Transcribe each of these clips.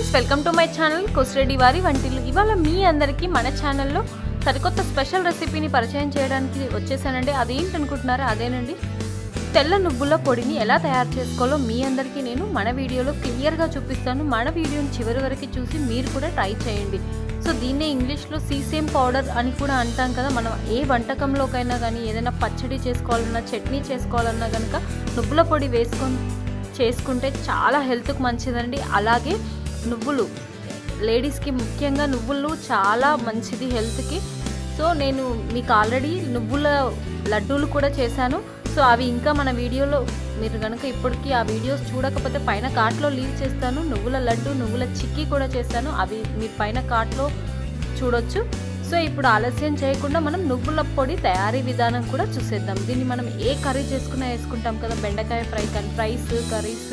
Friends, welcome to my channel Kosireddy వారి వంటిల్లు. ఇవాళ మీ అందరికీ మన ఛానల్లో సరికొత్త స్పెషల్ రెసిపీని పరిచయం చేయడానికి వచ్చేసానండి. అదేంటనుకుంటున్నారా? అదేనండి, తెల్ల నువ్వుల పొడిని ఎలా తయారు చేసుకోవాలో మీ అందరికీ నేను మన వీడియోలో క్లియర్గా చూపిస్తాను. మన వీడియోని చివరి వరకు చూసి మీరు కూడా ట్రై చేయండి. సో దీన్నే ఇంగ్లీష్లో సీసేమ్ పౌడర్ అని కూడా అంటాం కదా. మనం ఏ వంటకంలోకైనా కానీ ఏదైనా పచ్చడి చేసుకోవాలన్నా, చట్నీ చేసుకోవాలన్నా కనుక నువ్వుల పొడి చేసుకుంటే చాలా హెల్త్కి మంచిదండి. అలాగే నువ్వులు లేడీస్కి ముఖ్యంగా నువ్వులు చాలా మంచిది హెల్త్కి. సో నేను మీకు ఆల్రెడీ నువ్వుల లడ్డూలు కూడా చేశాను. సో అవి ఇంకా మన వీడియోలో మీరు కనుక ఇప్పటికీ ఆ వీడియోస్ చూడకపోతే పైన కార్ట్లో లీవ్ చేస్తాను. నువ్వుల లడ్డు, నువ్వుల చిక్కీ కూడా చేశాను, అవి మీరు పైన కార్ట్లో చూడొచ్చు. సో ఇప్పుడు ఆలస్యం చేయకుండా మనం నువ్వుల పొడి తయారీ విధానం కూడా చూసేద్దాం. దీన్ని మనం ఏ కర్రీ చేసుకున్నా వేసుకుంటాం కదా, బెండకాయ ఫ్రై కానీ, ఫ్రైస్, కర్రీస్.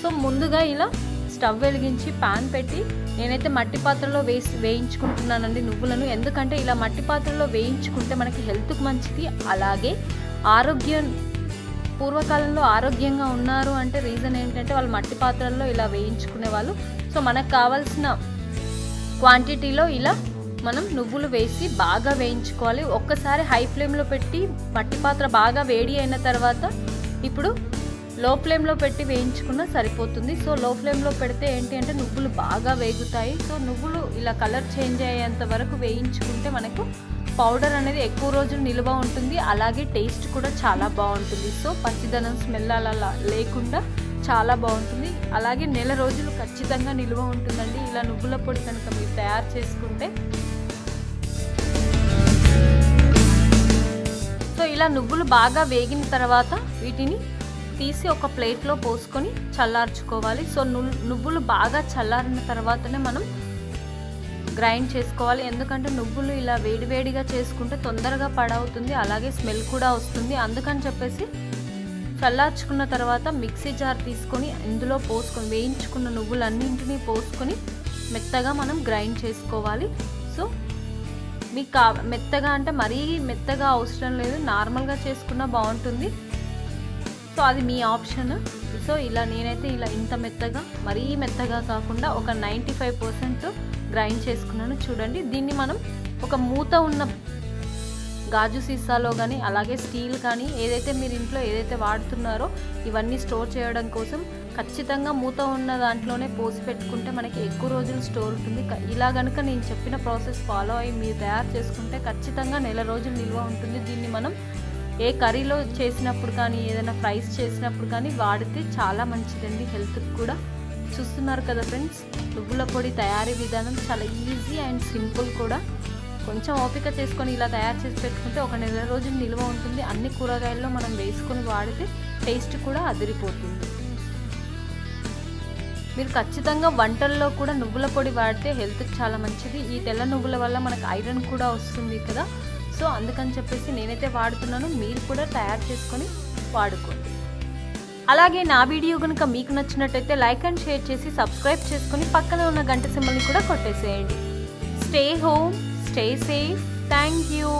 సో ముందుగా ఇలా స్టవ్ వెలిగించి పాన్ పెట్టి నేనైతే మట్టి పాత్రలో వేయించుకుంటున్నానండి నువ్వులను. ఎందుకంటే ఇలా మట్టి పాత్రలో వేయించుకుంటే మనకి హెల్త్కి మంచిది. అలాగే పూర్వకాలంలో ఆరోగ్యంగా ఉన్నారు అంటే రీజన్ ఏంటంటే వాళ్ళు మట్టి పాత్రల్లో ఇలా వేయించుకునే వాళ్ళు. సో మనకు కావాల్సిన క్వాంటిటీలో ఇలా మనం నువ్వులు వేసి బాగా వేయించుకోవాలి. ఒక్కసారి హై ఫ్లేమ్లో పెట్టి మట్టి పాత్ర బాగా వేడి అయిన తర్వాత ఇప్పుడు లో ఫ్లేమ్లో పెట్టి వేయించుకున్నా సరిపోతుంది. సో లో ఫ్లేమ్లో పెడితే ఏంటి అంటే నువ్వులు బాగా వేగుతాయి. సో నువ్వులు ఇలా కలర్ చేంజ్ అయ్యేంత వరకు వేయించుకుంటే మనకు పౌడర్ అనేది ఎక్కువ రోజులు నిల్వ ఉంటుంది. అలాగే టేస్ట్ కూడా చాలా బాగుంటుంది. సో పచ్చిదనం స్మెల్ అలా లేకుండా చాలా బాగుంటుంది. అలాగే నెల రోజులు ఖచ్చితంగా నిల్వ ఉంటుందండి ఇలా నువ్వుల పొడి కనుక మీరు తయారు చేసుకుంటే. సో ఇలా నువ్వులు బాగా వేగిన తర్వాత వీటిని తీసి ఒక ప్లేట్లో పోసుకొని చల్లార్చుకోవాలి. సో నువ్వులు బాగా చల్లారిన తర్వాతనే మనం గ్రైండ్ చేసుకోవాలి. ఎందుకంటే నువ్వులు ఇలా వేడివేడిగా చేసుకుంటే తొందరగా పడవుతుంది, అలాగే స్మెల్ కూడా వస్తుంది. అందుకని చెప్పేసి చల్లార్చుకున్న తర్వాత మిక్సీ జార్ తీసుకొని ఇందులో పోసుకొని వేయించుకున్న నువ్వులన్నింటినీ పోసుకొని మెత్తగా మనం గ్రైండ్ చేసుకోవాలి. సో మీకు మెత్తగా అంటే మరీ మెత్తగా అవసరం లేదు, నార్మల్గా చేసుకున్నా బాగుంటుంది. సో అది మీ ఆప్షన్. సో ఇలా నేనైతే ఇలా ఇంత మెత్తగా, మరీ మెత్తగా కాకుండా ఒక 95% గ్రైండ్ చేసుకున్నాను. చూడండి, దీన్ని మనం ఒక మూత ఉన్న గాజు సీసాలో కానీ, అలాగే స్టీల్ కానీ, ఏదైతే మీరు ఇంట్లో ఏదైతే వాడుతున్నారో ఇవన్నీ స్టోర్ చేయడం కోసం ఖచ్చితంగా మూత ఉన్న దాంట్లోనే పోసి పెట్టుకుంటే మనకి ఎక్కువ రోజులు స్టోర్ ఉంటుంది. ఇలా కనుక నేను చెప్పిన ప్రాసెస్ ఫాలో అయ్యి మీరు తయారు చేసుకుంటే ఖచ్చితంగా నెల రోజులు నిల్వ ఉంటుంది. దీన్ని మనం ఏ కర్రీలో చేసినప్పుడు కానీ, ఏదైనా ఫ్రైస్ చేసినప్పుడు కానీ వాడితే చాలా మంచిదండి హెల్త్కి కూడా. చూస్తున్నారు కదా ఫ్రెండ్స్, నువ్వుల పొడి తయారీ విధానం చాలా ఈజీ అండ్ సింపుల్ కూడా. కొంచెం ఓపిక చేసుకొని ఇలా తయారు చేసి పెట్టుకుంటే ఒక నెల రోజులు నిల్వ ఉంటుంది. అన్ని కూరగాయల్లో మనం వేసుకొని వాడితే టేస్ట్ కూడా అదిరిపోతుంది. మీరు ఖచ్చితంగా వంటల్లో కూడా నువ్వుల పొడి వాడితే హెల్త్కి చాలా మంచిది. ఈ తెల్ల నువ్వుల వల్ల మనకు ఐరన్ కూడా వస్తుంది కదా. సో అందుకని చెప్పేసి నేనైతే వాడుతున్నాను, మీరు కూడా తయారు చేసుకొని వాడుకోండి. అలాగే నా వీడియో కనుక మీకు నచ్చినట్టయితే లైక్ అండ్ షేర్ చేసి సబ్స్క్రైబ్ చేసుకొని పక్కన ఉన్న గంట సింబల్ని కూడా కొట్టేసేయండి. Stay home, stay safe. Thank you.